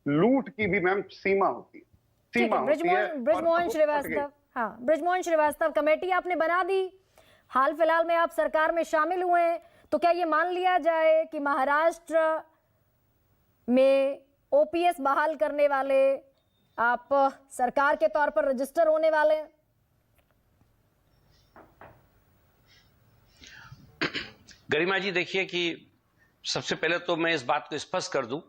लूट की भी मैम सीमा होती है, ठीक सीमा है। होती है। ब्रिजमोहन श्रीवास्तव, हाँ, ब्रिजमोहन श्रीवास्तव, कमेटी आपने बना दी, हाल फिलहाल में आप सरकार में शामिल हुए हैं, तो क्या ये मान लिया जाए कि महाराष्ट्र में ओपीएस बहाल करने वाले आप सरकार के तौर पर रजिस्टर होने वाले हैं? गरिमा जी, देखिए कि सबसे पहले तो मैं इस बात को स्पष्ट कर दूं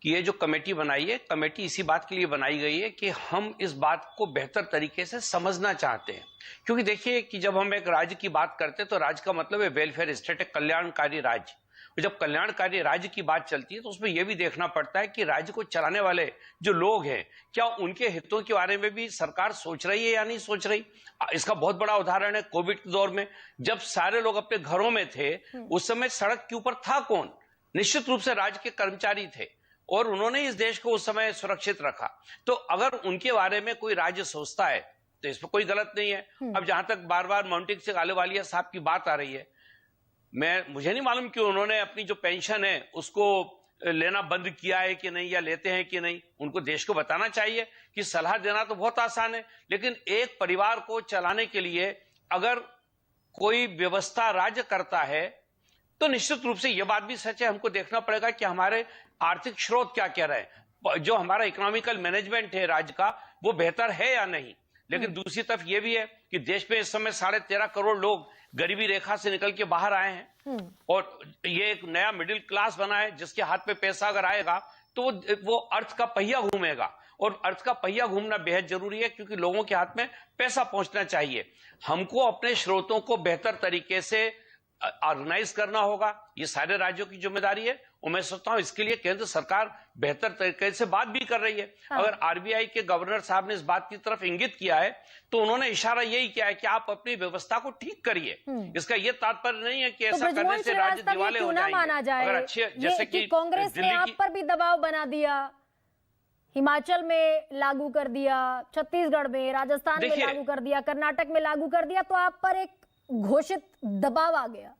कि ये जो कमेटी बनाई है, कमेटी इसी बात के लिए बनाई गई है कि हम इस बात को बेहतर तरीके से समझना चाहते हैं। क्योंकि देखिए कि जब हम एक राज्य की बात करते हैं तो राज्य का मतलब है वेलफेयर स्टेट, एक कल्याणकारी राज्य। और जब कल्याणकारी राज्य की बात चलती है तो उसमें यह भी देखना पड़ता है कि राज्य को चलाने वाले जो लोग हैं, क्या उनके हितों के बारे में भी सरकार सोच रही है या नहीं सोच रही। इसका बहुत बड़ा उदाहरण है कोविड के दौर में, जब सारे लोग अपने घरों में थे, उस समय सड़क के ऊपर था कौन? निश्चित रूप से राज्य के कर्मचारी थे, और उन्होंने इस देश को उस समय सुरक्षित रखा। तो अगर उनके बारे में कोई राज्य सोचता है तो इसमें कोई गलत नहीं है। अब जहां तक बार बार माउंटेन सिंह अहलूवालिया साहब की बात आ रही है, मुझे नहीं मालूम कि उन्होंने अपनी जो पेंशन है उसको लेना बंद किया है कि नहीं, या लेते हैं कि नहीं। उनको देश को बताना चाहिए कि सलाह देना तो बहुत आसान है, लेकिन एक परिवार को चलाने के लिए अगर कोई व्यवस्था राज्य करता है तो निश्चित रूप से यह बात भी सच है, हमको देखना पड़ेगा कि हमारे आर्थिक स्रोत क्या कह रहे हैं, जो हमारा इकोनॉमिकल मैनेजमेंट है राज्य का, वो बेहतर है या नहीं। लेकिन दूसरी तरफ यह भी है कि देश में इस समय 13.5 करोड़ लोग गरीबी रेखा से निकल के बाहर आए हैं, और ये एक नया मिडिल क्लास बना है जिसके हाथ में पैसा अगर आएगा तो वो अर्थ का पहिया घूमेगा, और अर्थ का पहिया घूमना बेहद जरूरी है क्योंकि लोगों के हाथ में पैसा पहुंचना चाहिए। हमको अपने स्रोतों को बेहतर तरीके से ऑर्गेनाइज करना होगा, ये सारे राज्यों की जिम्मेदारी है, और मैं सोचता हूं इसके लिए केंद्र सरकार बेहतर तरीके से बात भी कर रही है। अगर आरबीआई के गवर्नर साहब ने इस बात की तरफ इंगित किया है तो उन्होंने इशारा यही किया है कि आप अपनी व्यवस्था को ठीक करिए। इसका यह तात्पर्य नहीं है कि ऐसा करने से राज्य दिवाले हो जाएंगे। अगर अच्छे जैसे कि कांग्रेस ने आप पर भी दबाव बना दिया, हिमाचल में लागू कर दिया, छत्तीसगढ़ में, राजस्थान में लागू कर दिया, कर्नाटक में लागू कर दिया, तो आप पर एक घोषित दबाव आ गया।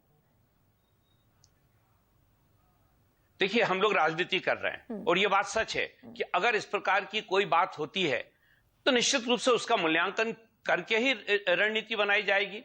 देखिए, हम लोग राजनीति कर रहे हैं और ये बात सच है कि अगर इस प्रकार की कोई बात होती है तो निश्चित रूप से उसका मूल्यांकन करके ही रणनीति बनाई जाएगी।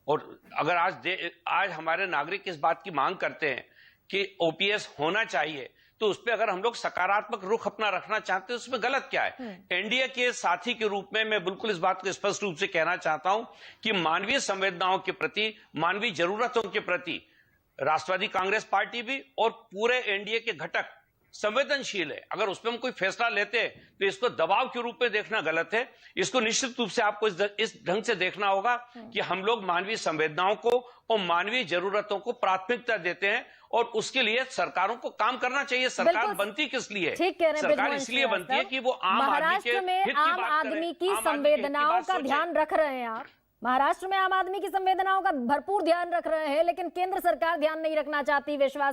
और अगर आज हमारे नागरिक इस बात की मांग करते हैं कि ओपीएस होना चाहिए, तो उस पर अगर हम लोग सकारात्मक रुख अपना रखना चाहते हैं, उसमें गलत क्या है। एनडीए के साथी के रूप में मैं बिल्कुल इस बात को स्पष्ट रूप से कहना चाहता हूं कि मानवीय संवेदनाओं के प्रति, मानवीय जरूरतों के प्रति राष्ट्रवादी कांग्रेस पार्टी भी और पूरे एनडीए के घटक संवेदनशील है। अगर उसमें हम कोई फैसला लेते हैं तो इसको दबाव के रूप में देखना गलत है। इसको निश्चित रूप से आपको इस ढंग से देखना होगा कि हम लोग मानवीय संवेदनाओं को और मानवीय जरूरतों को प्राथमिकता देते हैं, और उसके लिए सरकारों को काम करना चाहिए। सरकार बनती किस लिए? सरकार इसलिए बनती है कि वो आम आदमी के हित की बात करे, आम आदमी की संवेदनाओं का ध्यान रख रहे हैं आप। महाराष्ट्र में आम आदमी की संवेदनाओं का भरपूर ध्यान रख रहे हैं, लेकिन केंद्र सरकार ध्यान नहीं रखना चाहती। विश्वास